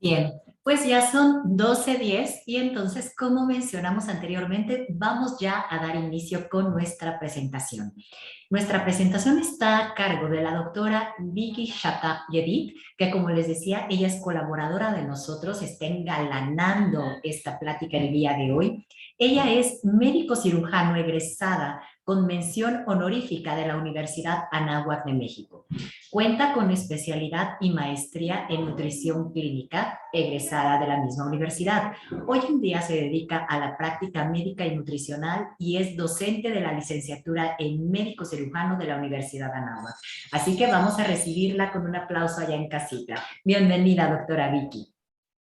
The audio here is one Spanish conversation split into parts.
Bien, pues ya son 12:10 y entonces, como mencionamos anteriormente, vamos ya a dar inicio con nuestra presentación. Nuestra presentación está a cargo de la doctora Vicky Chata Yedid, que como les decía, ella es colaboradora de nosotros, está engalanando esta plática el día de hoy. Ella es médico cirujano egresada con mención honorífica de la Universidad Anáhuac de México. Cuenta con especialidad y maestría en nutrición clínica, egresada de la misma universidad. Hoy en día se dedica a la práctica médica y nutricional y es docente de la licenciatura en médico cirujano de la Universidad Anáhuac. Así que vamos a recibirla con un aplauso allá en casita. Bienvenida, doctora Vicky.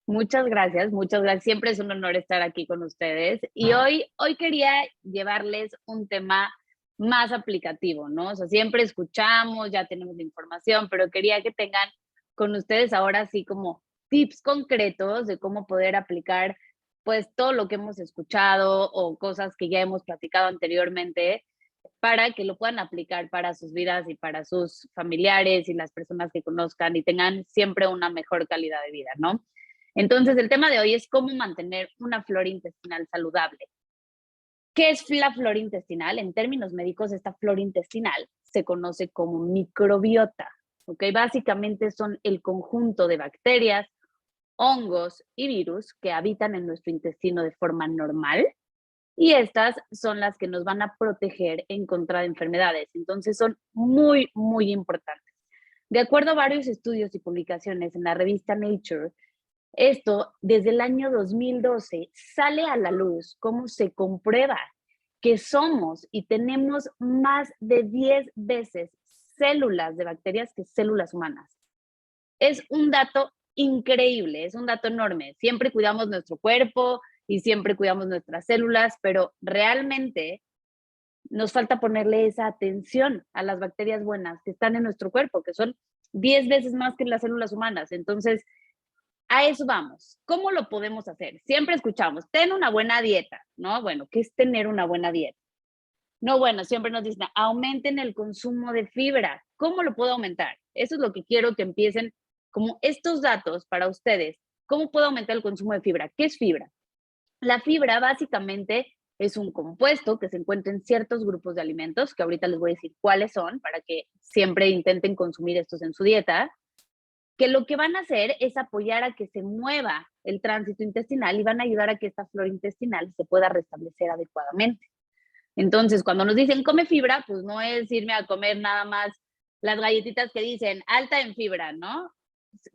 Muchas gracias, muchas gracias. Siempre es un honor estar aquí con ustedes. Y hoy quería llevarles un tema más aplicativo, ¿no? O sea, siempre escuchamos, ya tenemos la información, pero quería que tengan con ustedes ahora sí como tips concretos de cómo poder aplicar pues todo lo que hemos escuchado o cosas que ya hemos platicado anteriormente para que lo puedan aplicar para sus vidas y para sus familiares y las personas que conozcan y tengan siempre una mejor calidad de vida, ¿no? Entonces, el tema de hoy es cómo mantener una flora intestinal saludable. ¿Qué es la flora intestinal? En términos médicos, esta flora intestinal se conoce como microbiota, ¿ok? Básicamente son el conjunto de bacterias, hongos y virus que habitan en nuestro intestino de forma normal y estas son las que nos van a proteger en contra de enfermedades. Entonces, son muy, muy importantes. De acuerdo a varios estudios y publicaciones en la revista Nature, esto, desde el año 2012, sale a la luz cómo se comprueba que somos y tenemos más de 10 veces células de bacterias que células humanas. Es un dato increíble, es un dato enorme. Siempre cuidamos nuestro cuerpo y siempre cuidamos nuestras células, pero realmente nos falta ponerle esa atención a las bacterias buenas que están en nuestro cuerpo, que son 10 veces más que en las células humanas. Entonces, a eso vamos. ¿Cómo lo podemos hacer? Siempre escuchamos, ten una buena dieta, ¿no? Bueno, ¿qué es tener una buena dieta? No, bueno, siempre nos dicen, aumenten el consumo de fibra. ¿Cómo lo puedo aumentar? Eso es lo que quiero que empiecen, como estos datos para ustedes. ¿Cómo puedo aumentar el consumo de fibra? ¿Qué es fibra? La fibra básicamente es un compuesto que se encuentra en ciertos grupos de alimentos, que ahorita les voy a decir cuáles son, para que siempre intenten consumir estos en su dieta, que lo que van a hacer es apoyar a que se mueva el tránsito intestinal y van a ayudar a que esta flora intestinal se pueda restablecer adecuadamente. Entonces, cuando nos dicen come fibra, pues no es irme a comer nada más las galletitas que dicen alta en fibra, ¿no?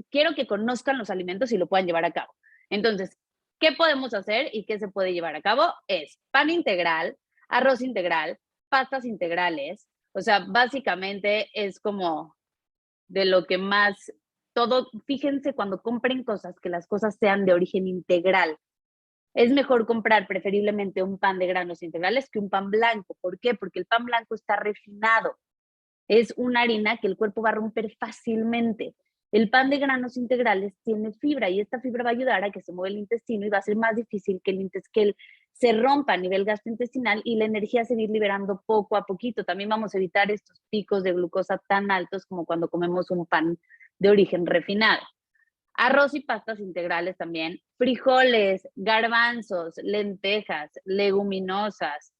Quiero que conozcan los alimentos y lo puedan llevar a cabo. Entonces, ¿qué podemos hacer y qué se puede llevar a cabo? Es pan integral, arroz integral, pastas integrales. O sea, básicamente es como de lo que más, todo, fíjense cuando compren cosas, que las cosas sean de origen integral. Es mejor comprar preferiblemente un pan de granos integrales que un pan blanco. ¿Por qué? Porque el pan blanco está refinado. Es una harina que el cuerpo va a romper fácilmente. El pan de granos integrales tiene fibra y esta fibra va a ayudar a que se mueva el intestino y va a ser más difícil que se rompa a nivel gastrointestinal y la energía se va a ir liberando poco a poquito. También vamos a evitar estos picos de glucosa tan altos como cuando comemos un pan de origen refinado. Arroz y pastas integrales también, frijoles, garbanzos, lentejas, leguminosas,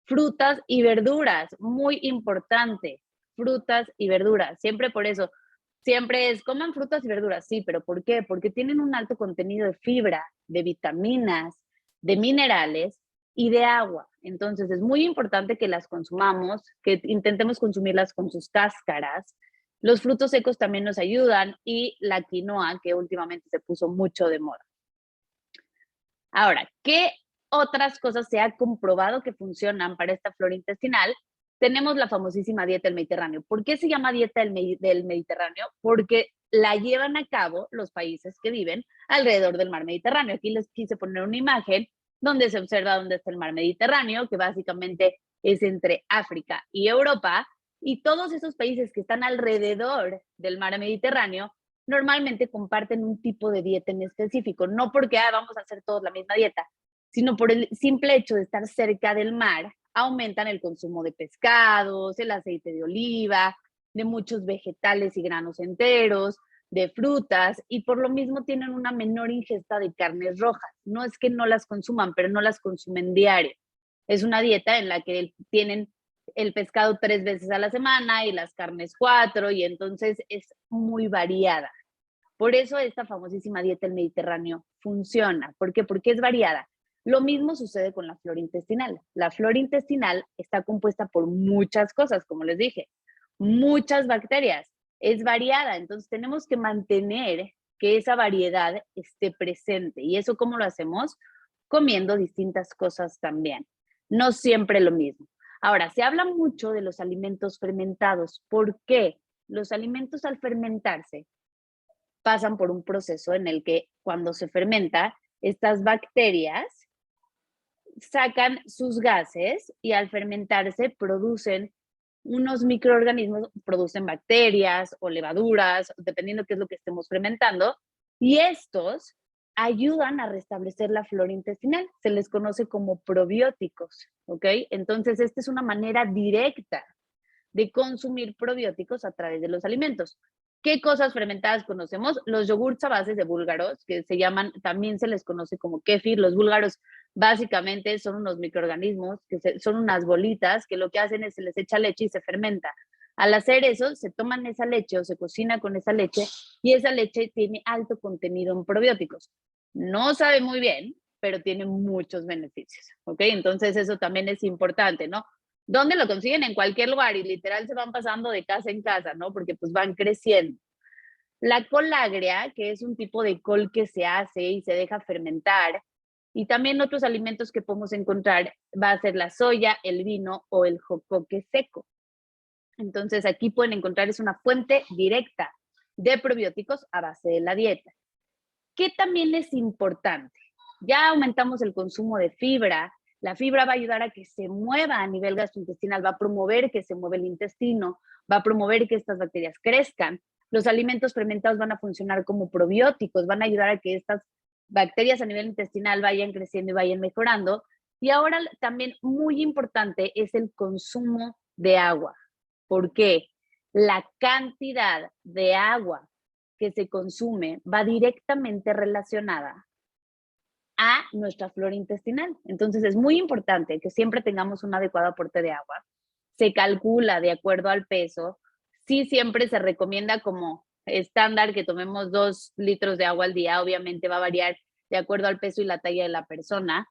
frutas y verduras, muy importante, frutas y verduras. Siempre por eso, siempre es, coman frutas y verduras, sí, pero ¿por qué? Porque tienen un alto contenido de fibra, de vitaminas, de minerales y de agua. Entonces es muy importante que las consumamos, que intentemos consumirlas con sus cáscaras. Los frutos secos también nos ayudan y la quinoa, que últimamente se puso mucho de moda. Ahora, ¿qué otras cosas se ha comprobado que funcionan para esta flora intestinal? Tenemos la famosísima dieta del Mediterráneo. ¿Por qué se llama dieta del Mediterráneo? Porque la llevan a cabo los países que viven alrededor del mar Mediterráneo. Aquí les quise poner una imagen donde se observa dónde está el mar Mediterráneo, que básicamente es entre África y Europa, y todos esos países que están alrededor del mar Mediterráneo normalmente comparten un tipo de dieta en específico, no porque vamos a hacer todos la misma dieta, sino por el simple hecho de estar cerca del mar, aumentan el consumo de pescados, el aceite de oliva, de muchos vegetales y granos enteros, de frutas y por lo mismo tienen una menor ingesta de carnes rojas. No es que no las consuman, pero no las consumen diario. Es una dieta en la que tienen el pescado 3 veces a la semana y las carnes 4 y entonces es muy variada. Por eso esta famosísima dieta del Mediterráneo funciona. ¿Por qué? Porque es variada. Lo mismo sucede con la flora intestinal. La flora intestinal está compuesta por muchas cosas, como les dije, muchas bacterias. Es variada, entonces tenemos que mantener que esa variedad esté presente. ¿Y eso cómo lo hacemos? Comiendo distintas cosas también. No siempre lo mismo. Ahora, se habla mucho de los alimentos fermentados. ¿Por qué? Los alimentos al fermentarse pasan por un proceso en el que cuando se fermenta, estas bacterias sacan sus gases y al fermentarse producen unos microorganismos, producen bacterias o levaduras, dependiendo qué es lo que estemos fermentando, y estos ayudan a restablecer la flora intestinal. Se les conoce como probióticos, ¿ok? Entonces, esta es una manera directa de consumir probióticos a través de los alimentos. ¿Qué cosas fermentadas conocemos? Los yogurts a base de búlgaros, que se llaman, también se les conoce como kéfir. Los búlgaros básicamente son unos microorganismos, son unas bolitas que lo que hacen es se les echa leche y se fermenta. Al hacer eso, se toman esa leche o se cocina con esa leche y esa leche tiene alto contenido en probióticos. No sabe muy bien, pero tiene muchos beneficios, ¿ok? Entonces eso también es importante, ¿no? ¿Dónde lo consiguen? En cualquier lugar y literal se van pasando de casa en casa, ¿no? Porque pues van creciendo. La col agria, que es un tipo de col que se hace y se deja fermentar, y también otros alimentos que podemos encontrar, va a ser la soya, el vino o el jocoque seco. Entonces aquí pueden encontrar, es una fuente directa de probióticos a base de la dieta. ¿Qué también es importante? Ya aumentamos el consumo de fibra. La fibra va a ayudar a que se mueva a nivel gastrointestinal, va a promover que se mueva el intestino, va a promover que estas bacterias crezcan. Los alimentos fermentados van a funcionar como probióticos, van a ayudar a que estas bacterias a nivel intestinal vayan creciendo y vayan mejorando. Y ahora también muy importante es el consumo de agua. ¿Por qué? La cantidad de agua que se consume va directamente relacionada a nuestra flora intestinal. Entonces es muy importante que siempre tengamos un adecuado aporte de agua. Se calcula de acuerdo al peso. Sí, siempre se recomienda como estándar que tomemos 2 litros de agua al día. Obviamente va a variar de acuerdo al peso y la talla de la persona,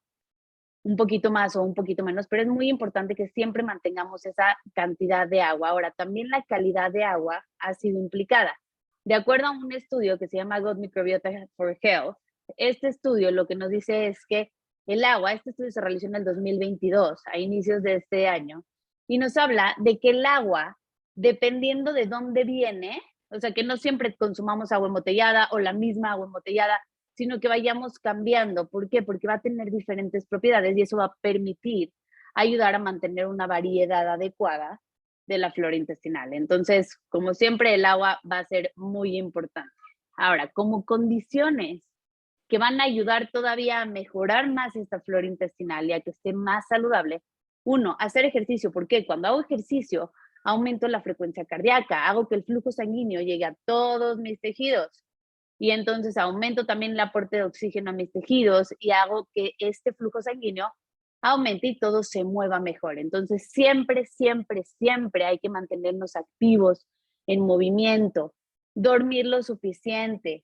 un poquito más o un poquito menos, pero es muy importante que siempre mantengamos esa cantidad de agua. Ahora, también la calidad de agua ha sido implicada. De acuerdo a un estudio que se llama Gut Microbiota for Health, este estudio lo que nos dice es que el agua, este estudio se realizó en el 2022, a inicios de este año, y nos habla de que el agua, dependiendo de dónde viene, o sea, que no siempre consumamos agua embotellada o la misma agua embotellada, sino que vayamos cambiando. ¿Por qué? Porque va a tener diferentes propiedades y eso va a permitir ayudar a mantener una variedad adecuada de la flora intestinal. Entonces, como siempre, el agua va a ser muy importante. Ahora, como condiciones que van a ayudar todavía a mejorar más esta flora intestinal y a que esté más saludable, uno, hacer ejercicio. ¿Por qué? Cuando hago ejercicio, aumento la frecuencia cardíaca, hago que el flujo sanguíneo llegue a todos mis tejidos y entonces aumento también el aporte de oxígeno a mis tejidos y hago que este flujo sanguíneo aumente y todo se mueva mejor. Entonces, siempre, siempre, siempre hay que mantenernos activos, en movimiento, dormir lo suficiente,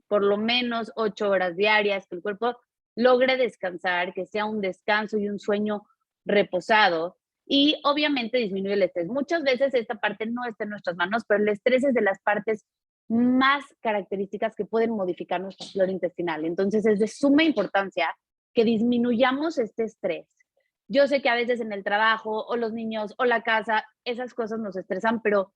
por lo menos 8 horas diarias, que el cuerpo logre descansar, que sea un descanso y un sueño reposado. Y obviamente disminuye el estrés. Muchas veces esta parte no está en nuestras manos, pero el estrés es de las partes más características que pueden modificar nuestra flora intestinal. Entonces es de suma importancia que disminuyamos este estrés. Yo sé que a veces en el trabajo o los niños o la casa, esas cosas nos estresan, pero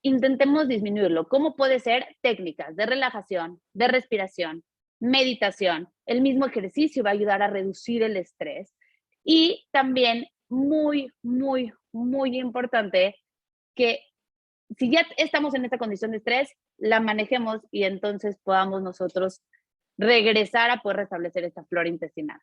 intentemos disminuirlo. ¿Cómo puede ser? Técnicas de relajación, de respiración, meditación. El mismo ejercicio va a ayudar a reducir el estrés. Y también muy, muy, muy importante que si ya estamos en esta condición de estrés, la manejemos y entonces podamos nosotros regresar a poder restablecer esta flora intestinal.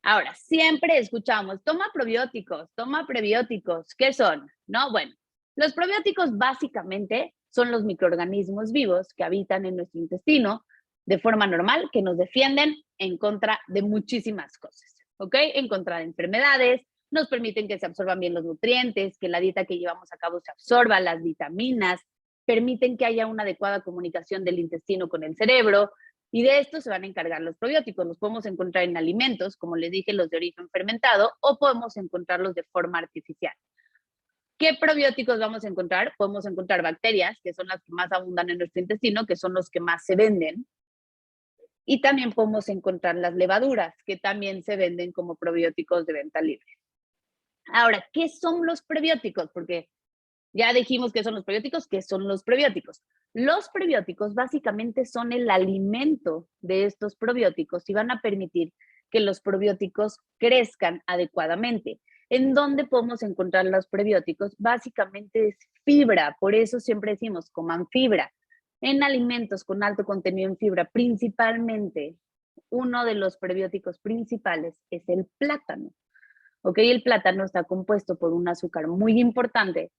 Ahora, siempre escuchamos, toma prebióticos, ¿qué son? No, bueno, los probióticos básicamente son los microorganismos vivos que habitan en nuestro intestino de forma normal, que nos defienden en contra de muchísimas cosas, ¿ok? En contra de enfermedades, nos permiten que se absorban bien los nutrientes, que la dieta que llevamos a cabo se absorba, las vitaminas, permiten que haya una adecuada comunicación del intestino con el cerebro, y de esto se van a encargar los probióticos. Los podemos encontrar en alimentos, como les dije, los de origen fermentado, o podemos encontrarlos de forma artificial. ¿Qué probióticos vamos a encontrar? Podemos encontrar bacterias, que son las que más abundan en nuestro intestino, que son los que más se venden. Y también podemos encontrar las levaduras, que también se venden como probióticos de venta libre. Ahora, ¿qué son los prebióticos? Porque ya dijimos qué son los prebióticos, ¿qué son los prebióticos? Los prebióticos básicamente son el alimento de estos probióticos y van a permitir que los probióticos crezcan adecuadamente. ¿En dónde podemos encontrar los prebióticos? Básicamente es fibra, por eso siempre decimos coman fibra. En alimentos con alto contenido en fibra, principalmente, uno de los prebióticos principales es el plátano. ¿Ok? El plátano está compuesto por un azúcar muy importante,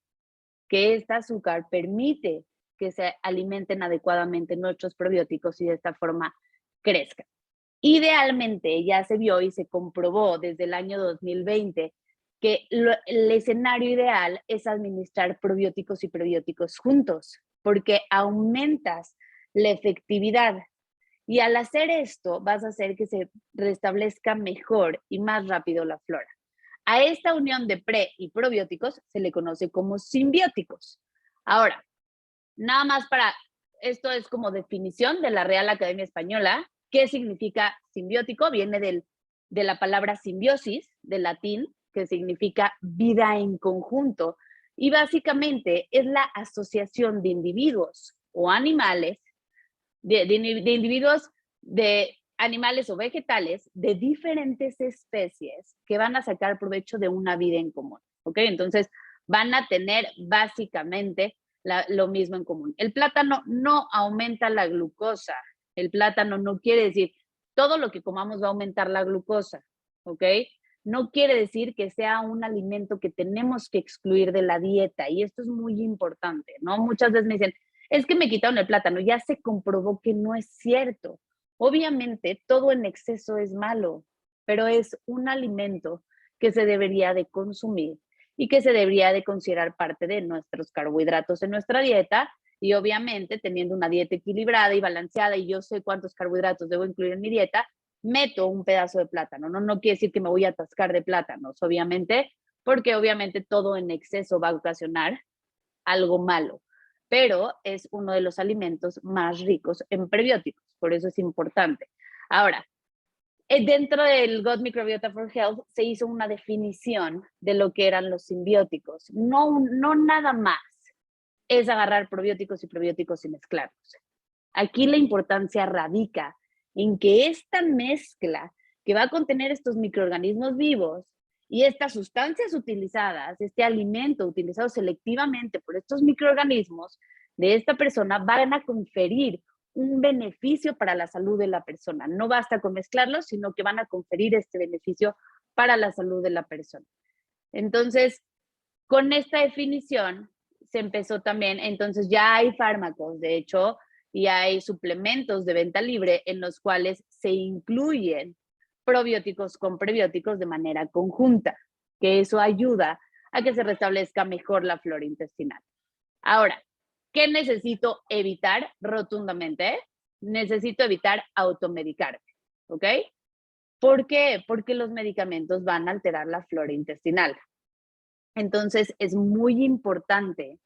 que este azúcar permite que se alimenten adecuadamente nuestros probióticos y de esta forma crezcan. Idealmente, ya se vio y se comprobó desde el año 2020 que el escenario ideal es administrar probióticos y prebióticos juntos, porque aumentas la efectividad. Y al hacer esto, vas a hacer que se restablezca mejor y más rápido la flora. A esta unión de pre y probióticos se le conoce como simbióticos. Ahora, nada más para, esto es como definición de la Real Academia Española. ¿Qué significa simbiótico? Viene de la palabra simbiosis, del latín, que significa vida en conjunto. Y básicamente es la asociación de individuos o animales, de individuos de animales o vegetales de diferentes especies que van a sacar provecho de una vida en común, ¿ok? Entonces, van a tener básicamente lo mismo en común. El plátano no aumenta la glucosa. El plátano no quiere decir todo lo que comamos va a aumentar la glucosa, ¿ok? No quiere decir que sea un alimento que tenemos que excluir de la dieta, y esto es muy importante, ¿no? Muchas veces me dicen, es que me quitaron el plátano, ya se comprobó que no es cierto. Obviamente, todo en exceso es malo, pero es un alimento que se debería de consumir y que se debería de considerar parte de nuestros carbohidratos en nuestra dieta, y obviamente teniendo una dieta equilibrada y balanceada y yo sé cuántos carbohidratos debo incluir en mi dieta, meto un pedazo de plátano. No quiere decir que me voy a atascar de plátanos, obviamente, porque obviamente todo en exceso va a ocasionar algo malo, pero es uno de los alimentos más ricos en prebióticos, por eso es importante. Ahora, dentro del Gut Microbiota for Health se hizo una definición de lo que eran los simbióticos. No nada más es agarrar probióticos y prebióticos y mezclarlos. Aquí la importancia radica en que esta mezcla que va a contener estos microorganismos vivos y estas sustancias utilizadas, este alimento utilizado selectivamente por estos microorganismos de esta persona, van a conferir un beneficio para la salud de la persona. No basta con mezclarlos, sino que van a conferir este beneficio para la salud de la persona. Entonces, con esta definición se empezó también, entonces ya hay fármacos, de hecho, y hay suplementos de venta libre en los cuales se incluyen probióticos con prebióticos de manera conjunta, que eso ayuda a que se restablezca mejor la flora intestinal. Ahora, ¿qué necesito evitar rotundamente? Necesito evitar automedicarme, ¿ok? ¿Por qué? Porque los medicamentos van a alterar la flora intestinal. Entonces, es muy importante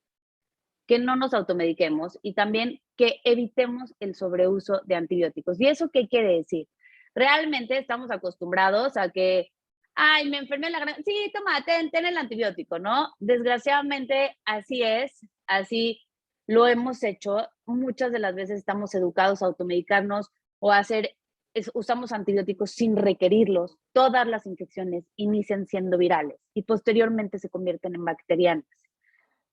que no nos automediquemos y también que evitemos el sobreuso de antibióticos. ¿Y eso qué quiere decir? Realmente estamos acostumbrados a que, ay, me enfermé la gran... Sí, toma, ten el antibiótico, ¿no? Desgraciadamente, así es, así lo hemos hecho. Muchas de las veces estamos educados a automedicarnos o a usamos antibióticos sin requerirlos. Todas las infecciones inician siendo virales y posteriormente se convierten en bacterianas.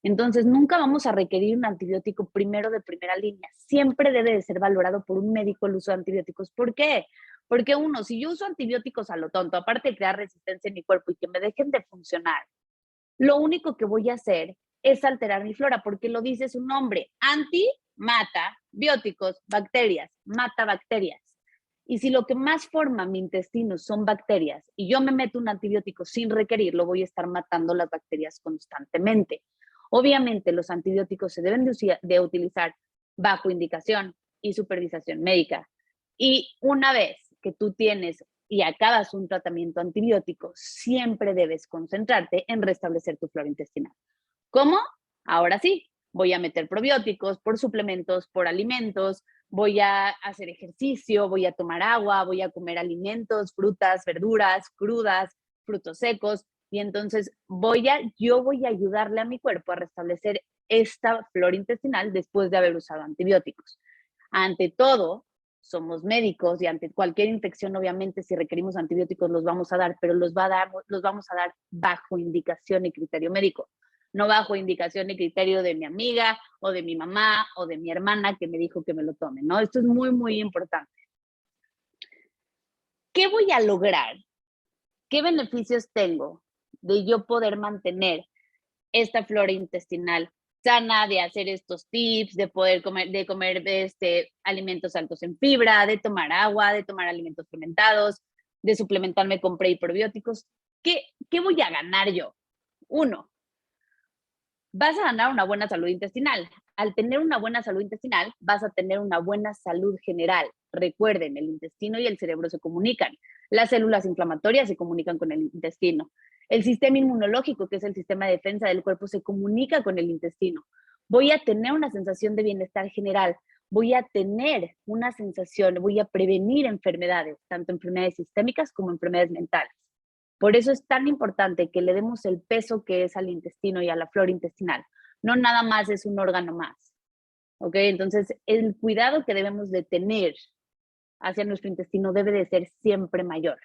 Entonces, nunca vamos a requerir un antibiótico primero de primera línea. Siempre debe de ser valorado por un médico el uso de antibióticos. ¿Por qué? Porque uno, si yo uso antibióticos a lo tonto, aparte de crear resistencia en mi cuerpo y que me dejen de funcionar, lo único que voy a hacer es alterar mi flora, porque lo dice su nombre. Anti, mata, bióticos, bacterias, mata bacterias. Y si lo que más forma mi intestino son bacterias y yo me meto un antibiótico sin requerirlo, voy a estar matando las bacterias constantemente. Obviamente los antibióticos se deben de utilizar bajo indicación y supervisación médica. Y una vez que tú tienes y acabas un tratamiento antibiótico, siempre debes concentrarte en restablecer tu flora intestinal. ¿Cómo? Ahora sí, voy a meter probióticos por suplementos, por alimentos, voy a hacer ejercicio, voy a tomar agua, voy a comer alimentos, frutas, verduras, crudas, frutos secos, y entonces yo voy a ayudarle a mi cuerpo a restablecer esta flora intestinal después de haber usado antibióticos. Ante todo, somos médicos y ante cualquier infección, obviamente, si requerimos antibióticos los vamos a dar, pero los vamos a dar bajo indicación y criterio médico, no bajo indicación y criterio de mi amiga o de mi mamá o de mi hermana que me dijo que me lo tome, ¿no? Esto es muy, muy importante. ¿Qué voy a lograr? ¿Qué beneficios tengo de yo poder mantener esta flora intestinal sana, de hacer estos tips, de poder comer, alimentos altos en fibra, de tomar agua, de tomar alimentos fermentados, de suplementarme con pre y probióticos? ¿Qué voy a ganar yo? Uno, vas a ganar una buena salud intestinal. Al tener una buena salud intestinal, vas a tener una buena salud general. Recuerden, el intestino y el cerebro se comunican. Las células inflamatorias se comunican con el intestino. El sistema inmunológico, que es el sistema de defensa del cuerpo, se comunica con el intestino. Voy a tener una sensación de bienestar general. Voy a tener una sensación, voy a prevenir enfermedades, tanto enfermedades sistémicas como enfermedades mentales. Por eso es tan importante que le demos el peso que es al intestino y a la flora intestinal. No nada más es un órgano más. ¿Ok? Entonces, el cuidado que debemos de tener hacia nuestro intestino debe de ser siempre mayor.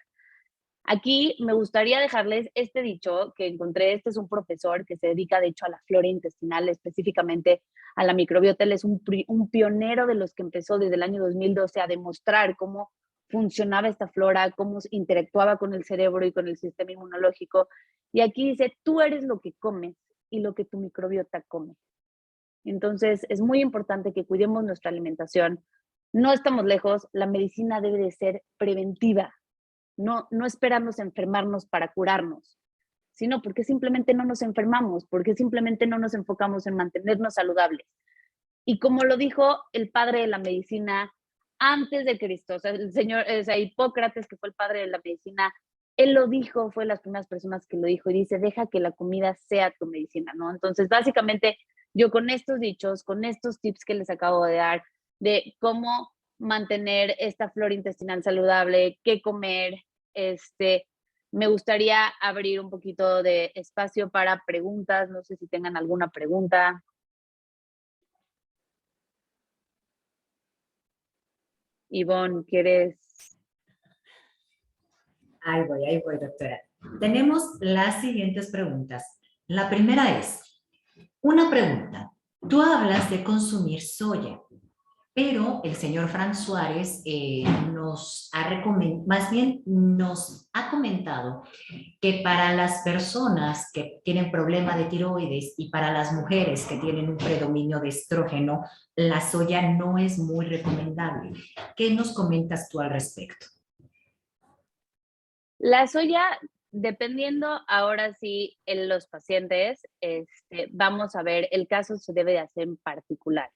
Aquí me gustaría dejarles este dicho que encontré. Este es un profesor que se dedica, de hecho, a la flora intestinal, específicamente a la microbiota. Él es un pionero de los que empezó desde el año 2012 a demostrar cómo funcionaba esta flora, cómo interactuaba con el cerebro y con el sistema inmunológico. Y aquí dice, tú eres lo que comes y lo que tu microbiota come. Entonces, es muy importante que cuidemos nuestra alimentación. No estamos lejos, la medicina debe de ser preventiva. No esperamos enfermarnos para curarnos, sino porque simplemente no nos enfermamos, porque simplemente no nos enfocamos en mantenernos saludables. Y como lo dijo el padre de la medicina antes de Cristo, o sea, el señor, o sea, Hipócrates, que fue el padre de la medicina, él lo dijo, fue de las primeras personas que lo dijo, y dice, deja que la comida sea tu medicina, ¿no? Entonces, básicamente, yo con estos dichos, con estos tips que les acabo de dar, de cómo mantener esta flora intestinal saludable, qué comer, me gustaría abrir un poquito de espacio para preguntas. No sé si tengan alguna pregunta. Ivonne, ¿quieres? Ahí voy, doctora. Tenemos las siguientes preguntas. La primera es, una pregunta. Tú hablas de consumir soya, pero el señor Frank Suárez más bien nos ha comentado que para las personas que tienen problema de tiroides y para las mujeres que tienen un predominio de estrógeno, la soya no es muy recomendable. ¿Qué nos comentas tú al respecto? La soya, dependiendo ahora sí en los pacientes, vamos a ver, el caso se debe de hacer en particular,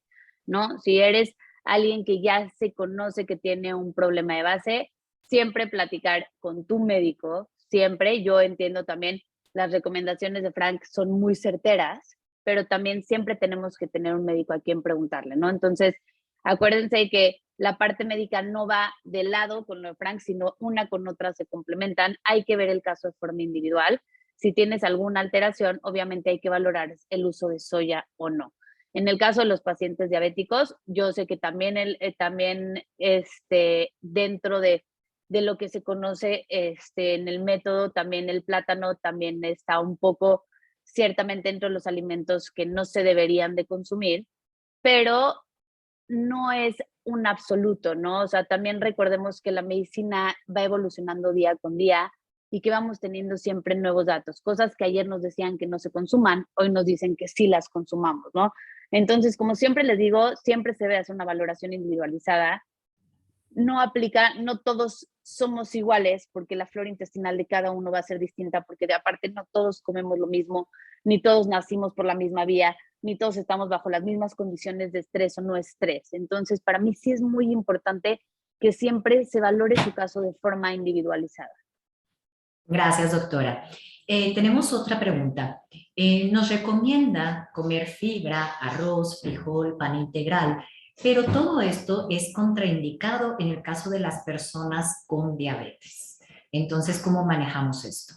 ¿no? Si eres alguien que ya se conoce que tiene un problema de base, siempre platicar con tu médico, siempre. Yo entiendo también las recomendaciones de Frank son muy certeras, pero también siempre tenemos que tener un médico a quien preguntarle, ¿no? Entonces, acuérdense que la parte médica no va de lado con lo de Frank, sino una con otra se complementan. Hay que ver el caso de forma individual. Si tienes alguna alteración, obviamente hay que valorar el uso de soya o no. En el caso de los pacientes diabéticos, yo sé que también, dentro de lo que se conoce en el método, también el plátano también está un poco ciertamente dentro de los alimentos que no se deberían de consumir, pero no es un absoluto, ¿no? O sea, también recordemos que la medicina va evolucionando día con día. y que vamos teniendo siempre nuevos datos, cosas que ayer nos decían que no se consuman, hoy nos dicen que sí las consumamos, ¿no? Entonces, como siempre les digo, siempre se debe hacer una valoración individualizada. No aplica, no todos somos iguales porque la flora intestinal de cada uno va a ser distinta, porque de aparte no todos comemos lo mismo, ni todos nacimos por la misma vía, ni todos estamos bajo las mismas condiciones de estrés o no estrés. Entonces, para mí sí es muy importante que siempre se valore su caso de forma individualizada. Gracias, doctora. Tenemos otra pregunta. Nos recomienda comer fibra, arroz, frijol, pan integral, pero todo esto es contraindicado en el caso de las personas con diabetes. Entonces, ¿cómo manejamos esto?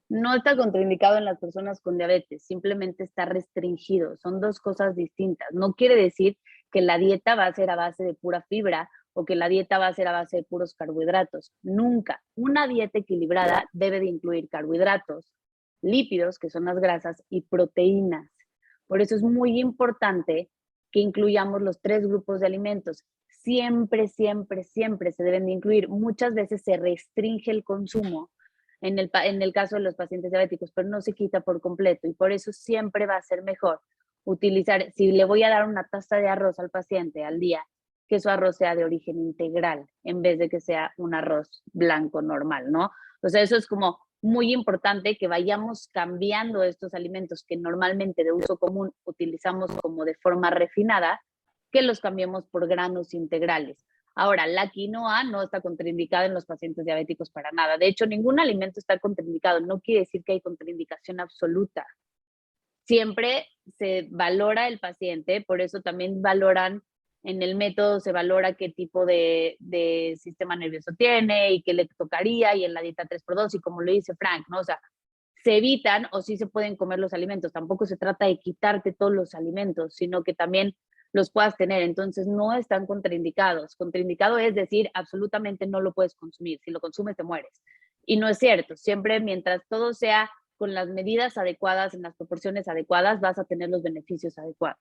No está contraindicado en las personas con diabetes, simplemente está restringido. Son dos cosas distintas. No quiere decir que la dieta va a ser a base de pura fibra o que la dieta va a ser a base de puros carbohidratos. Nunca. Una dieta equilibrada debe de incluir carbohidratos, lípidos, que son las grasas, y proteínas. Por eso es muy importante que incluyamos los tres grupos de alimentos. Siempre, siempre, siempre se deben de incluir. Muchas veces se restringe el consumo en el caso de los pacientes diabéticos, pero no se quita por completo y por eso siempre va a ser mejor utilizar, si le voy a dar una taza de arroz al paciente al día, que su arroz sea de origen integral en vez de que sea un arroz blanco normal, ¿no? O sea, eso es como muy importante que vayamos cambiando estos alimentos que normalmente de uso común utilizamos como de forma refinada, que los cambiemos por granos integrales. Ahora, la quinoa no está contraindicada en los pacientes diabéticos para nada. De hecho, ningún alimento está contraindicado. No quiere decir que hay contraindicación absoluta. Siempre se valora el paciente, por eso también valoran, en el método se valora qué tipo de sistema nervioso tiene y qué le tocaría, y en la dieta 3x2, y como lo dice Frank, ¿no? O sea, se evitan o sí se pueden comer los alimentos. Tampoco se trata de quitarte todos los alimentos, sino que también los puedas tener. Entonces no están contraindicados. Contraindicado es decir, absolutamente no lo puedes consumir. Si lo consumes te mueres. Y no es cierto. Siempre mientras todo sea con las medidas adecuadas, en las proporciones adecuadas, vas a tener los beneficios adecuados.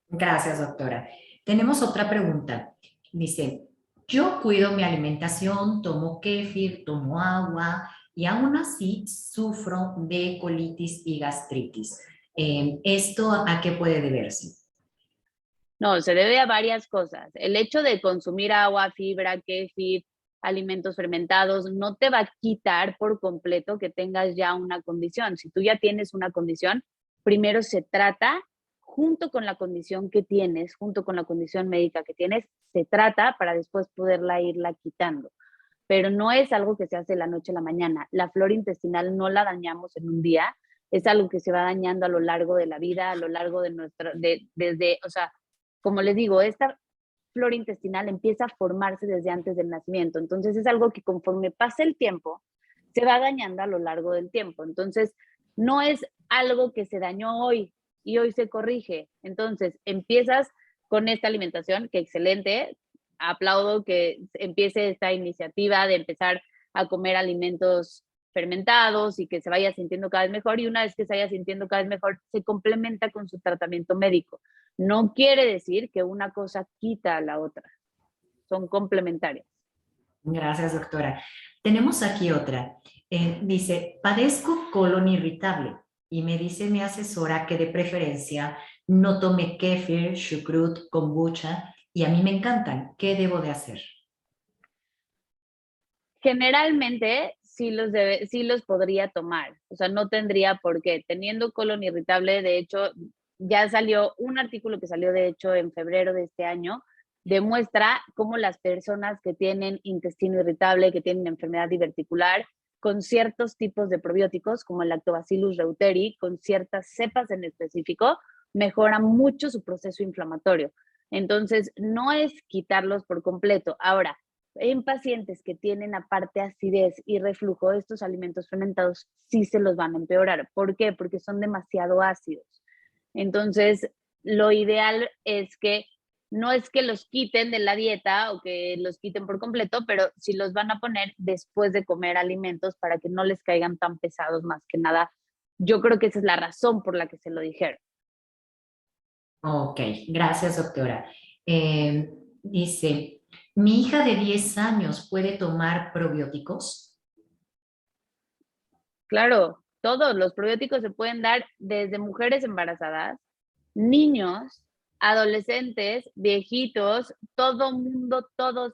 Gracias, doctora. Tenemos otra pregunta. Dice, yo cuido mi alimentación, tomo kéfir, tomo agua y aún así sufro de colitis y gastritis. ¿Esto a qué puede deberse? No, se debe a varias cosas. El hecho de consumir agua, fibra, kéfir, alimentos fermentados, no te va a quitar por completo que tengas ya una condición. Si tú ya tienes una condición, primero se trata, junto con la condición que tienes, junto con la condición médica que tienes, se trata para después poderla irla quitando. Pero no es algo que se hace de la noche a la mañana. La flora intestinal no la dañamos en un día, es algo que se va dañando a lo largo de la vida, a lo largo de nuestra, desde, o sea, como les digo, esta flora intestinal empieza a formarse desde antes del nacimiento. Entonces es algo que conforme pasa el tiempo, se va dañando a lo largo del tiempo. Entonces no es algo que se dañó hoy y hoy se corrige. Entonces empiezas con esta alimentación, que excelente, aplaudo que empiece esta iniciativa de empezar a comer alimentos fermentados y que se vaya sintiendo cada vez mejor, y una vez que se vaya sintiendo cada vez mejor, se complementa con su tratamiento médico. No quiere decir que una cosa quita a la otra, son complementarias. Gracias, doctora. Tenemos aquí otra. Dice, padezco colon irritable y me dice mi asesora que de preferencia no tome kéfir, chucrut, kombucha y a mí me encantan. ¿Qué debo de hacer? Generalmente sí los podría tomar, o sea, no tendría por qué. Teniendo colon irritable, de hecho, ya salió un artículo que salió de hecho en febrero de este año, demuestra cómo las personas que tienen intestino irritable, que tienen enfermedad diverticular, con ciertos tipos de probióticos, como el Lactobacillus reuteri, con ciertas cepas en específico, mejoran mucho su proceso inflamatorio. Entonces, no es quitarlos por completo. Ahora, en pacientes que tienen aparte acidez y reflujo, estos alimentos fermentados sí se los van a empeorar. ¿Por qué? Porque son demasiado ácidos. Entonces, lo ideal es que no es que los quiten de la dieta o que los quiten por completo, pero sí los van a poner después de comer alimentos para que no les caigan tan pesados, más que nada. Yo creo que esa es la razón por la que se lo dijeron. Ok, gracias, doctora. Dice, mi hija de 10 años puede tomar probióticos. Claro, todos los probióticos se pueden dar desde mujeres embarazadas, niños, adolescentes, viejitos, todo mundo, todos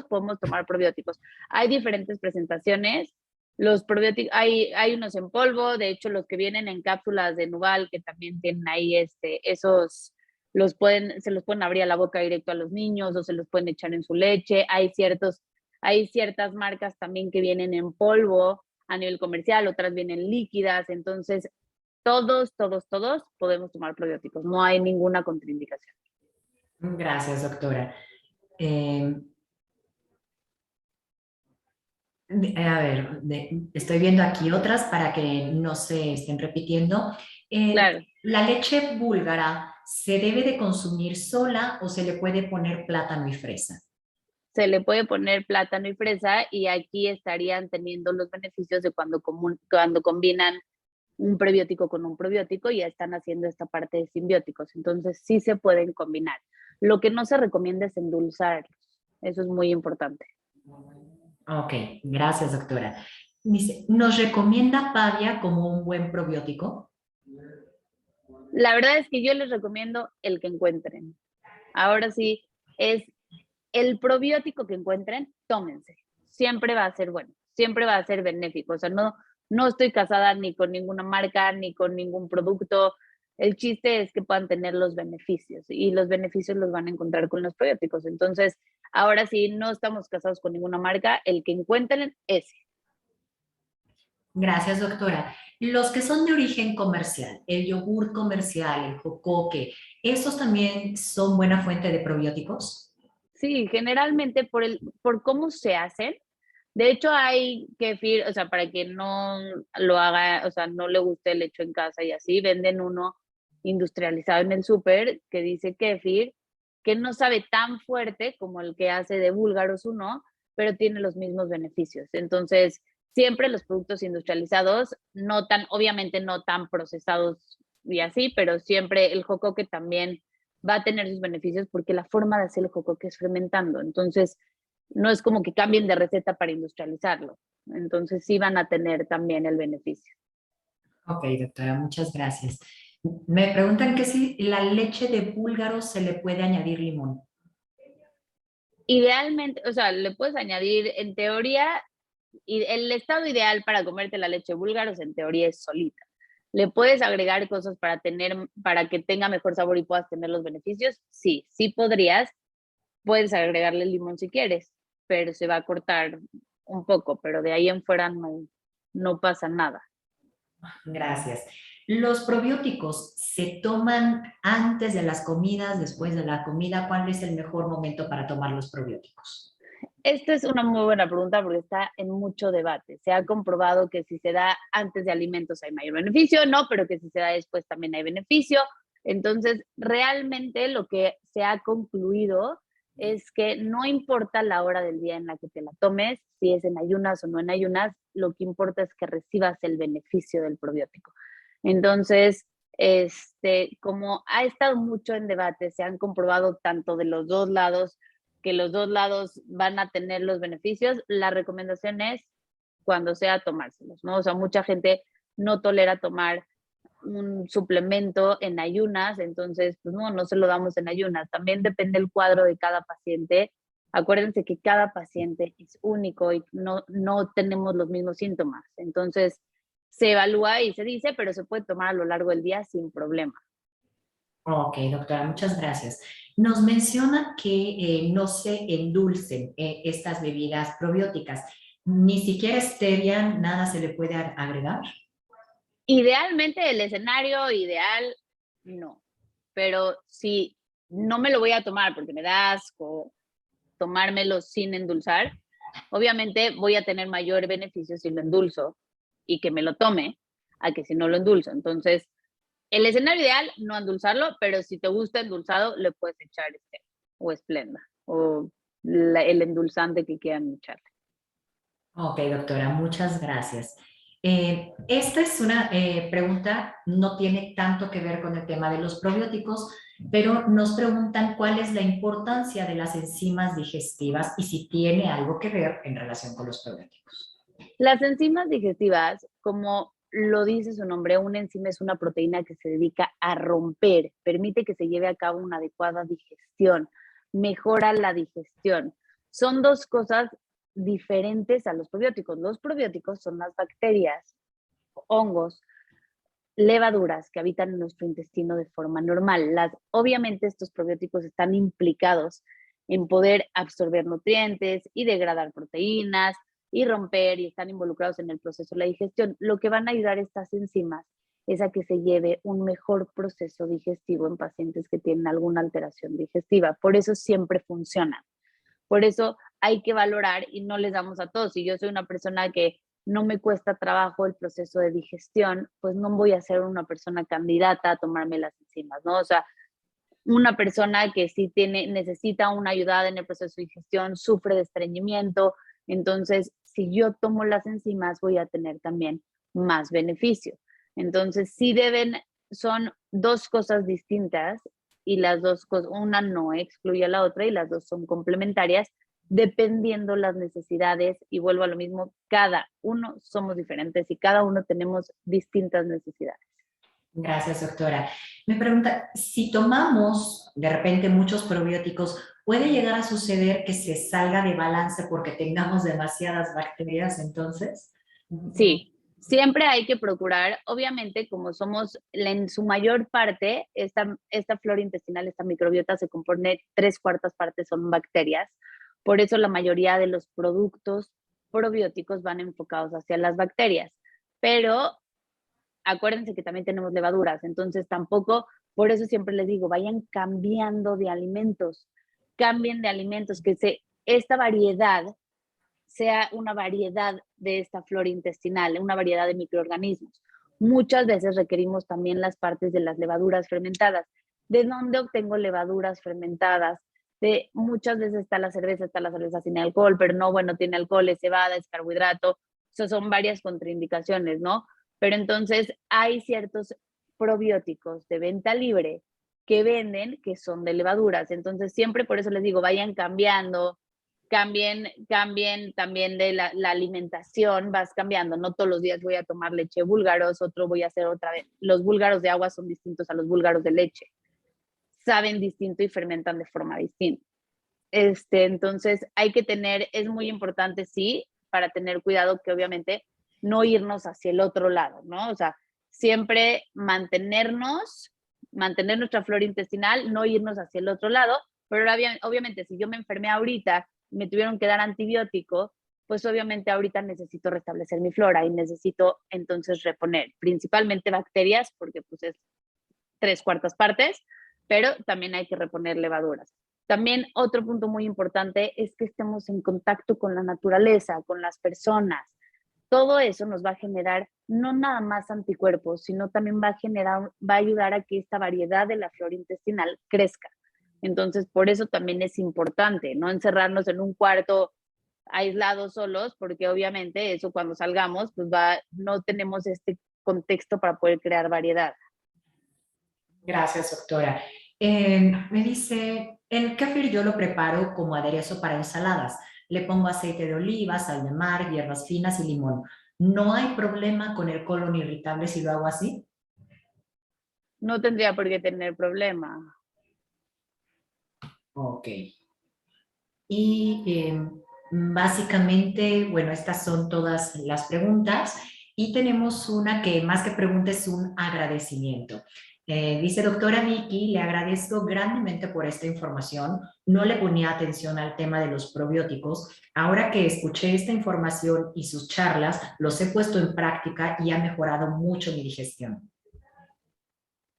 podemos tomar probióticos. Hay diferentes presentaciones. Los probióticos, hay unos en polvo, de hecho los que vienen en cápsulas de Nuval, que también tienen ahí esos, se los pueden abrir a la boca directo a los niños o se los pueden echar en su leche. Hay ciertas marcas también que vienen en polvo a nivel comercial, otras vienen líquidas, entonces todos podemos tomar probióticos, no hay ninguna contraindicación. Gracias, doctora. Eh, a ver, estoy viendo aquí otras para que no se estén repitiendo. Claro, ¿La leche búlgara se debe de consumir sola o se le puede poner plátano y fresa? se le puede poner plátano y fresa y aquí estarían teniendo los beneficios de cuando combinan un prebiótico con un probiótico y ya están haciendo esta parte de simbióticos. Entonces sí se pueden combinar. Lo que no se recomienda es endulzarlos. Eso es muy importante. Ok, gracias, doctora. Dice, ¿nos recomienda Pavia como un buen probiótico? La verdad es que yo les recomiendo el que encuentren. Ahora sí, es el probiótico que encuentren, tómense. Siempre va a ser bueno, siempre va a ser benéfico. O sea, no estoy casada ni con ninguna marca, ni con ningún producto. El chiste es que puedan tener los beneficios y los beneficios los van a encontrar con los probióticos. Entonces, ahora sí, no estamos casados con ninguna marca, el que encuentren, ese. Gracias, doctora. Los que son de origen comercial, el yogur comercial, el jocoque, ¿esos también son buena fuente de probióticos? Sí, generalmente por cómo se hacen. De hecho, hay kefir, o sea, para quien no lo haga, o sea, no le guste el hecho en casa y así, venden uno industrializado en el súper que dice kefir, que no sabe tan fuerte como el que hace de búlgaros uno, pero tiene los mismos beneficios. Entonces, siempre los productos industrializados, no tan, obviamente no tan procesados y así, pero siempre el jocoque también va a tener sus beneficios porque la forma de hacer el jocoque es fermentando. Entonces, no es como que cambien de receta para industrializarlo. Entonces, sí van a tener también el beneficio. Ok, doctora, muchas gracias. Me preguntan que si la leche de búlgaro se le puede añadir limón. Idealmente, o sea, le puedes añadir, en teoría, y el estado ideal para comerte la leche búlgaros en teoría es solita. ¿Le puedes agregar cosas para que tenga mejor sabor y puedas tener los beneficios? Sí, sí podrías. Puedes agregarle limón si quieres, pero se va a cortar un poco, pero de ahí en fuera no pasa nada. Gracias. ¿Los probióticos se toman antes de las comidas, después de la comida? ¿Cuál es el mejor momento para tomar los probióticos? Esta es una muy buena pregunta porque está en mucho debate. Se ha comprobado que si se da antes de alimentos hay mayor beneficio, no, pero que si se da después también hay beneficio. Entonces, realmente lo que se ha concluido es que no importa la hora del día en la que te la tomes, si es en ayunas o no en ayunas, lo que importa es que recibas el beneficio del probiótico. Entonces, como ha estado mucho en debate, se han comprobado tanto de los dos lados que los dos lados van a tener los beneficios, la recomendación es cuando sea tomárselos, ¿no? O sea, mucha gente no tolera tomar un suplemento en ayunas, entonces, pues no se lo damos en ayunas. También depende el cuadro de cada paciente. Acuérdense que cada paciente es único y no tenemos los mismos síntomas. Entonces, se evalúa y se dice, pero se puede tomar a lo largo del día sin problema. Ok, doctora, muchas gracias. Nos menciona que no se endulcen estas bebidas probióticas. Ni siquiera stevia, nada se le puede agregar. Idealmente, el escenario ideal, no. Pero si no me lo voy a tomar porque me da asco tomármelo sin endulzar, obviamente voy a tener mayor beneficio si lo endulzo y que me lo tome a que si no lo endulzo. Entonces, el escenario ideal, no endulzarlo, pero si te gusta endulzado, le puedes echar o esplenda o el endulzante que quieran echarle. Ok, doctora, muchas gracias. Esta es una pregunta, no tiene tanto que ver con el tema de los probióticos, pero nos preguntan cuál es la importancia de las enzimas digestivas y si tiene algo que ver en relación con los probióticos. Las enzimas digestivas, como lo dice su nombre, una enzima es una proteína que se dedica a romper, permite que se lleve a cabo una adecuada digestión, mejora la digestión. Son dos cosas diferentes a los probióticos. Los probióticos son las bacterias, hongos, levaduras que habitan en nuestro intestino de forma normal. Obviamente estos probióticos están implicados en poder absorber nutrientes y degradar proteínas y romper y están involucrados en el proceso de la digestión. Lo que van a ayudar estas enzimas es a que se lleve un mejor proceso digestivo en pacientes que tienen alguna alteración digestiva. Por eso siempre funcionan. Por eso hay que valorar y no les damos a todos. Si yo soy una persona que no me cuesta trabajo el proceso de digestión, pues no voy a ser una persona candidata a tomarme las enzimas, ¿no? O sea, una persona que sí necesita una ayuda en el proceso de digestión, sufre de estreñimiento, entonces si yo tomo las enzimas voy a tener también más beneficio. Entonces son dos cosas distintas y las dos cosas, una no excluye a la otra y las dos son complementarias dependiendo las necesidades y vuelvo a lo mismo, cada uno somos diferentes y cada uno tenemos distintas necesidades. Gracias, doctora. Me pregunta, si tomamos de repente muchos probióticos, ¿puede llegar a suceder que se salga de balance porque tengamos demasiadas bacterias entonces? Sí, siempre hay que procurar, obviamente, como somos en su mayor parte, esta flora intestinal, esta microbiota se compone, 3/4 partes son bacterias, por eso la mayoría de los productos probióticos van enfocados hacia las bacterias, pero acuérdense que también tenemos levaduras, entonces tampoco, por eso siempre les digo, vayan cambiando de alimentos, cambien de alimentos, esta variedad sea una variedad de esta flora intestinal, una variedad de microorganismos. Muchas veces requerimos también las partes de las levaduras fermentadas. ¿De dónde obtengo levaduras fermentadas? Muchas veces está la cerveza sin alcohol, pero no, bueno, tiene alcohol, es cebada, es carbohidrato. O sea, son varias contraindicaciones, ¿no? Pero entonces hay ciertos probióticos de venta libre que venden que son de levaduras. Entonces siempre por eso les digo, vayan cambiando, cambien también de la alimentación, vas cambiando, no todos los días voy a tomar leche de búlgaros, otro voy a hacer otra vez, los búlgaros de agua son distintos a los búlgaros de leche, saben distinto y fermentan de forma distinta. Entonces hay que es muy importante, sí, para tener cuidado que obviamente no irnos hacia el otro lado, ¿no? O sea, siempre mantener nuestra flora intestinal, no irnos hacia el otro lado, pero obviamente si yo me enfermé ahorita, me tuvieron que dar antibiótico, pues obviamente ahorita necesito restablecer mi flora y necesito entonces reponer, principalmente bacterias, porque pues es 3/4 partes, pero también hay que reponer levaduras. También otro punto muy importante es que estemos en contacto con la naturaleza, con las personas. Todo eso nos va a generar no nada más anticuerpos, sino también va a ayudar a que esta variedad de la flora intestinal crezca. Entonces, por eso también es importante, no encerrarnos en un cuarto aislados solos, porque obviamente eso cuando salgamos, pues no tenemos este contexto para poder crear variedad. Gracias, doctora. Me dice, el kéfir yo lo preparo como aderezo para ensaladas. Le pongo aceite de oliva, sal de mar, hierbas finas y limón. ¿No hay problema con el colon irritable si lo hago así? No tendría por qué tener problema. Ok. Y básicamente, bueno, estas son todas las preguntas y tenemos una que más que pregunta es un agradecimiento. Dice, doctora Vicky, le agradezco grandemente por esta información. No le ponía atención al tema de los probióticos. Ahora que escuché esta información y sus charlas, los he puesto en práctica y ha mejorado mucho mi digestión.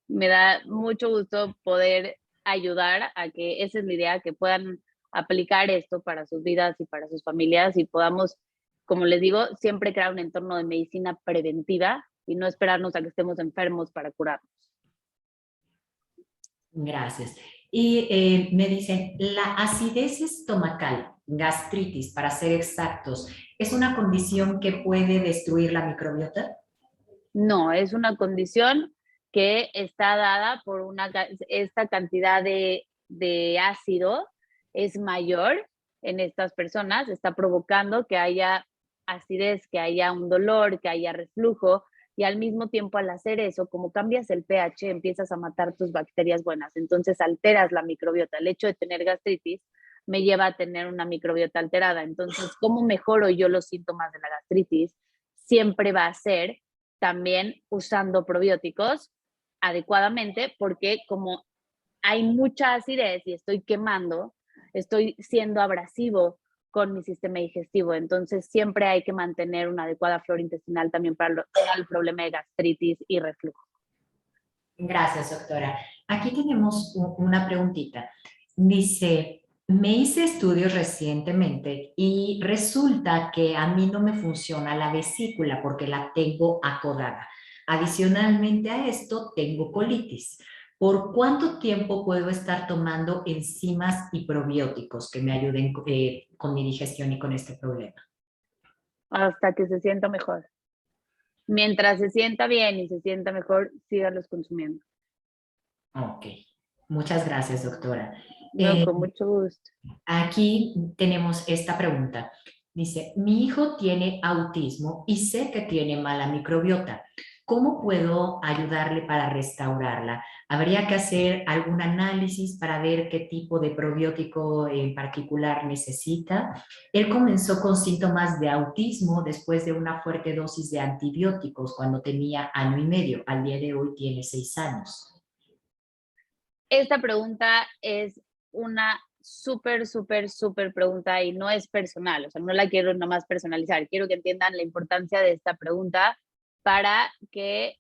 Me da mucho gusto poder ayudar a que esa es la idea, que puedan aplicar esto para sus vidas y para sus familias y podamos, como les digo, siempre crear un entorno de medicina preventiva y no esperarnos a que estemos enfermos para curarnos. Gracias. Y me dicen, la acidez estomacal, gastritis, para ser exactos, ¿es una condición que puede destruir la microbiota? No, es una condición que está dada por esta cantidad de ácido es mayor en estas personas, está provocando que haya acidez, que haya un dolor, que haya reflujo, y al mismo tiempo al hacer eso, como cambias el pH, empiezas a matar tus bacterias buenas, entonces alteras la microbiota. El hecho de tener gastritis me lleva a tener una microbiota alterada. Entonces, ¿cómo mejoro yo los síntomas de la gastritis? Siempre va a ser también usando probióticos adecuadamente, porque como hay mucha acidez y estoy quemando, estoy siendo abrasivo con mi sistema digestivo. Entonces, siempre hay que mantener una adecuada flora intestinal también para el problema de gastritis y reflujo. Gracias, doctora. Aquí tenemos una preguntita. Dice, me hice estudios recientemente y resulta que a mí no me funciona la vesícula porque la tengo acodada. Adicionalmente a esto, tengo colitis. ¿Por cuánto tiempo puedo estar tomando enzimas y probióticos que me ayuden con mi digestión y con este problema? Hasta que se sienta mejor. Mientras se sienta bien y se sienta mejor, síganlos consumiendo. Ok. Muchas gracias, doctora. No, con mucho gusto. Aquí tenemos esta pregunta. Dice, mi hijo tiene autismo y sé que tiene mala microbiota. ¿Cómo puedo ayudarle para restaurarla? ¿Habría que hacer algún análisis para ver qué tipo de probiótico en particular necesita? Él comenzó con síntomas de autismo después de una fuerte dosis de antibióticos cuando tenía año y medio. Al día de hoy tiene 6 años. Esta pregunta es una súper pregunta y no es personal, o sea, no la quiero nomás personalizar, quiero que entiendan la importancia de esta pregunta para que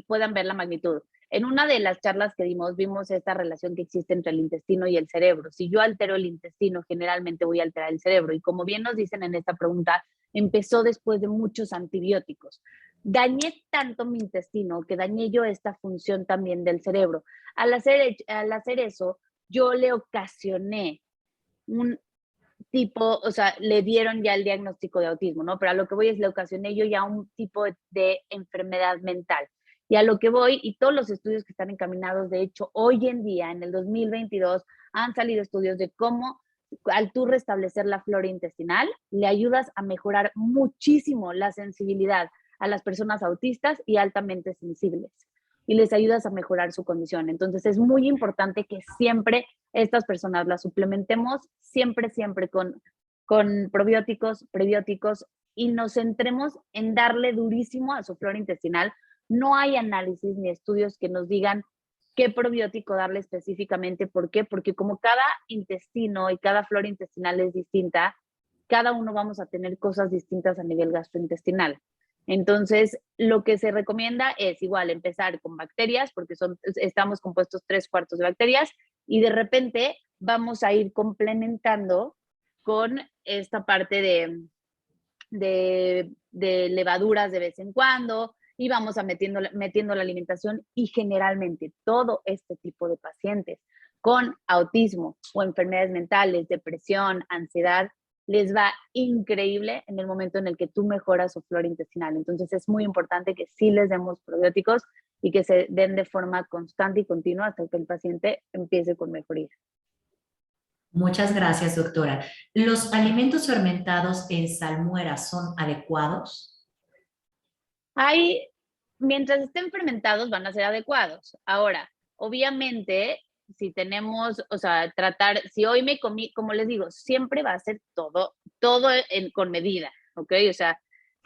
puedan ver la magnitud. En una de las charlas que dimos, vimos esta relación que existe entre el intestino y el cerebro. Si yo altero el intestino, generalmente voy a alterar el cerebro. Y como bien nos dicen en esta pregunta, empezó después de muchos antibióticos. Dañé tanto mi intestino que dañé yo esta función también del cerebro. Al hacer eso, yo le ocasioné un tipo, o sea, le dieron ya el diagnóstico de autismo, ¿no? Pero a lo que voy es, le ocasioné yo ya un tipo de enfermedad mental. Y a lo que voy, y todos los estudios que están encaminados, de hecho, hoy en día, en el 2022, han salido estudios de cómo al tú restablecer la flora intestinal, le ayudas a mejorar muchísimo la sensibilidad a las personas autistas y altamente sensibles y les ayudas a mejorar su condición. Entonces es muy importante que siempre estas personas las suplementemos, siempre con probióticos, prebióticos y nos centremos en darle durísimo a su flora intestinal. No hay análisis ni estudios que nos digan qué probiótico darle específicamente. ¿Por qué? Porque como cada intestino y cada flora intestinal es distinta, cada uno vamos a tener cosas distintas a nivel gastrointestinal. Entonces, lo que se recomienda es igual empezar con bacterias, porque estamos compuestos 3/4 de bacterias, y de repente vamos a ir complementando con esta parte de levaduras de vez en cuando, y vamos a metiendo la alimentación, y generalmente todo este tipo de pacientes con autismo o enfermedades mentales, depresión, ansiedad, les va increíble en el momento en el que tú mejoras su flora intestinal. Entonces es muy importante que sí les demos probióticos y que se den de forma constante y continua hasta que el paciente empiece con mejoría. Muchas gracias, doctora. ¿Los alimentos fermentados en salmuera son adecuados? Hay, mientras estén fermentados, van a ser adecuados. Ahora, obviamente, si tenemos, o sea, tratar, si hoy me comí, como les digo, siempre va a ser todo con medida, ¿ok? O sea,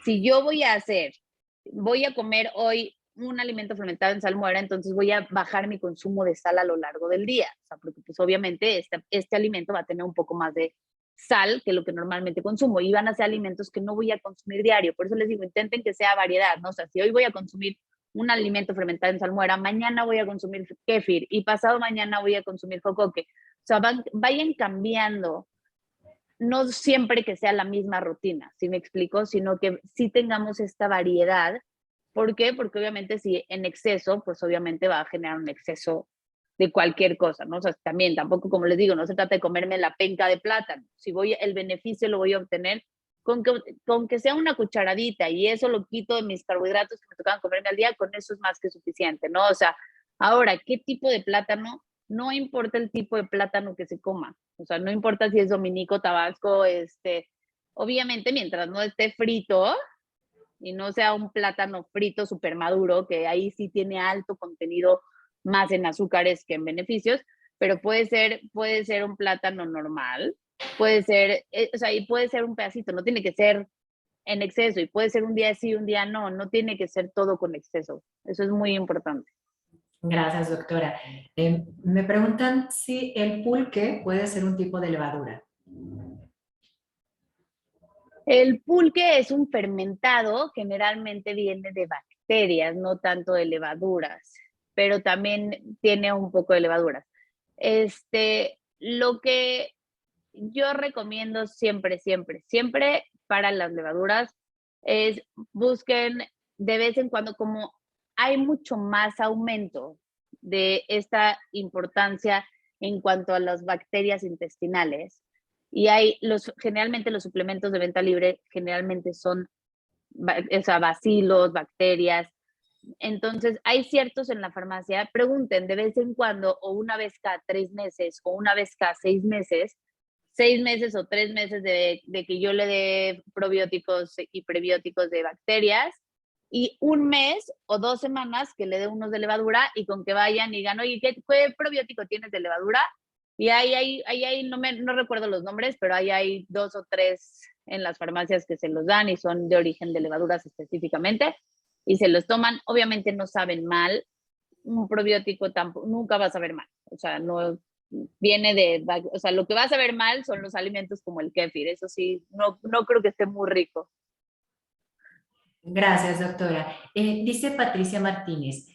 si yo voy a comer hoy un alimento fermentado en salmuera, entonces voy a bajar mi consumo de sal a lo largo del día, o sea, porque pues obviamente este alimento va a tener un poco más de sal que lo que normalmente consumo y van a ser alimentos que no voy a consumir diario. Por eso les digo, intenten que sea variedad, ¿no? O sea, si hoy voy a consumir un alimento fermentado en salmuera, mañana voy a consumir kéfir y pasado mañana voy a consumir jocoque. O sea, vayan cambiando, no siempre que sea la misma rutina, ¿sí me explico? Sino que sí tengamos esta variedad. ¿Por qué? Porque obviamente si en exceso, pues obviamente va a generar un exceso de cualquier cosa, ¿no? O sea, también tampoco, como les digo, no se trata de comerme la penca de plátano. Si voy, el beneficio lo voy a obtener con que sea una cucharadita y eso lo quito de mis carbohidratos que me tocaban comerme al día, con eso es más que suficiente, ¿no? O sea, ahora, ¿qué tipo de plátano? No importa el tipo de plátano que se coma. O sea, no importa si es dominico, tabasco, Obviamente, mientras no esté frito y no sea un plátano frito súper maduro, que ahí sí tiene alto contenido más en azúcares que en beneficios, pero puede ser un plátano normal, puede ser, o sea, y puede ser un pedacito, no tiene que ser en exceso, y puede ser un día sí, un día no, no tiene que ser todo con exceso. Eso es muy importante. Gracias, doctora. Me preguntan si el pulque puede ser un tipo de levadura. El pulque es un fermentado, generalmente viene de bacterias, no tanto de levaduras, pero también tiene un poco de levaduras. Lo que yo recomiendo siempre, siempre, siempre para las levaduras es busquen de vez en cuando, como hay mucho más aumento de esta importancia en cuanto a las bacterias intestinales, y hay generalmente los suplementos de venta libre generalmente son, o sea, bacilos, bacterias. Entonces, hay ciertos en la farmacia, pregunten de vez en cuando, o una vez cada 3 meses, o una vez cada 6 meses, 6 meses o 3 meses de que yo le dé probióticos y prebióticos de bacterias, y un mes o 2 semanas que le dé unos de levadura, y con que vayan y digan, oye, ¿qué probiótico tienes de levadura? Y ahí no recuerdo los nombres, pero ahí hay 2 o 3 en las farmacias que se los dan y son de origen de levaduras específicamente, y se los toman. Obviamente no saben mal, un probiótico tampoco, nunca va a saber mal, o sea, no viene o sea, lo que va a saber mal son los alimentos como el kéfir, eso sí, no creo que esté muy rico. Gracias, doctora. Dice Patricia Martínez,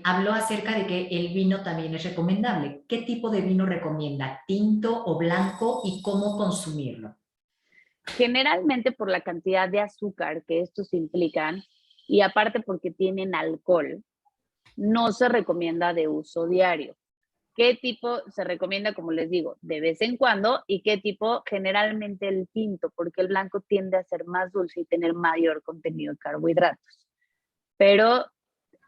habló acerca de que el vino también es recomendable. ¿Qué tipo de vino recomienda? ¿Tinto o blanco y cómo consumirlo? Generalmente por la cantidad de azúcar que estos implican, y aparte porque tienen alcohol, no se recomienda de uso diario. ¿Qué tipo se recomienda? Como les digo, de vez en cuando. ¿Y qué tipo? Generalmente el tinto, porque el blanco tiende a ser más dulce y tener mayor contenido de carbohidratos. Pero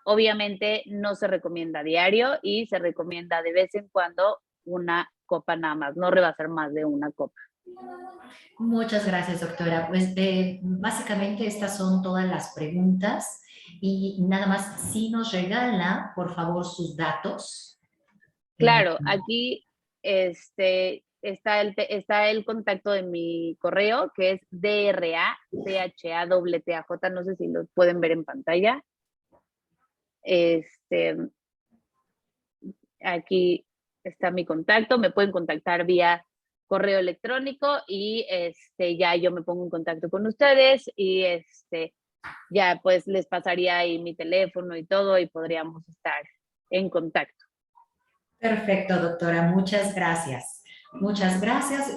obviamente no se recomienda diario, y se recomienda de vez en cuando una copa nada más, no rebasar más de una copa. Muchas gracias, doctora. Pues básicamente estas son todas las preguntas y nada más, si nos regala, por favor, sus datos. Eh, Claro, aquí está el contacto de mi correo, que es DRA-CHA-TAJ, no sé si lo pueden ver en pantalla. Este, Aquí está mi contacto, me pueden contactar vía correo electrónico, y ya yo me pongo en contacto con ustedes, y ya pues les pasaría ahí mi teléfono y todo, y podríamos estar en contacto. Perfecto, doctora. Muchas gracias. Muchas gracias.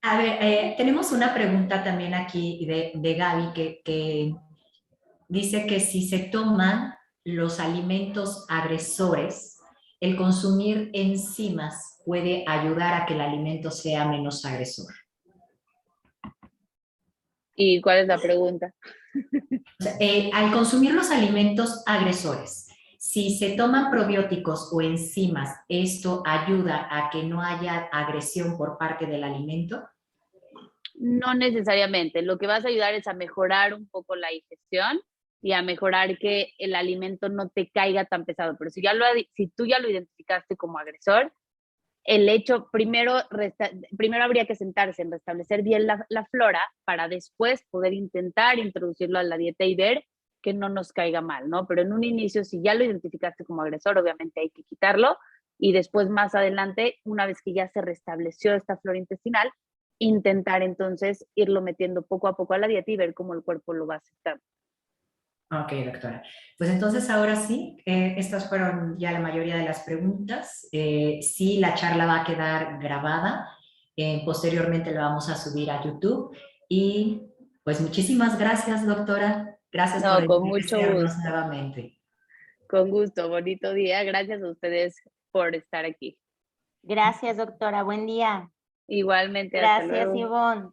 A ver, tenemos una pregunta también aquí de Gaby que dice que si se toman los alimentos agresores, el consumir enzimas puede ayudar a que el alimento sea menos agresor. ¿Y cuál es la pregunta? O sea, al consumir los alimentos agresores, si se toman probióticos o enzimas, ¿esto ayuda a que no haya agresión por parte del alimento? No necesariamente. Lo que vas a ayudar es a mejorar un poco la digestión y a mejorar que el alimento no te caiga tan pesado. Pero si tú ya lo identificaste como agresor, el hecho, primero habría que sentarse en restablecer bien la flora, para después poder intentar introducirlo a la dieta y ver que no nos caiga mal, ¿no? Pero en un inicio, si ya lo identificaste como agresor, obviamente hay que quitarlo, y después, más adelante, una vez que ya se restableció esta flora intestinal, intentar entonces irlo metiendo poco a poco a la dieta y ver cómo el cuerpo lo va aceptando. Ok, doctora. Pues entonces ahora sí, estas fueron ya la mayoría de las preguntas. Sí, la charla va a quedar grabada. Posteriormente la vamos a subir a YouTube. Y pues muchísimas gracias, doctora. Gracias por No, con mucho enriquecernos gusto, nuevamente. con gusto, bonito día. Gracias a ustedes por estar aquí. Gracias, doctora. Buen día. Igualmente, hasta Gracias, luego. Ivonne.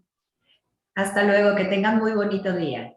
Hasta luego, que tengan muy bonito día.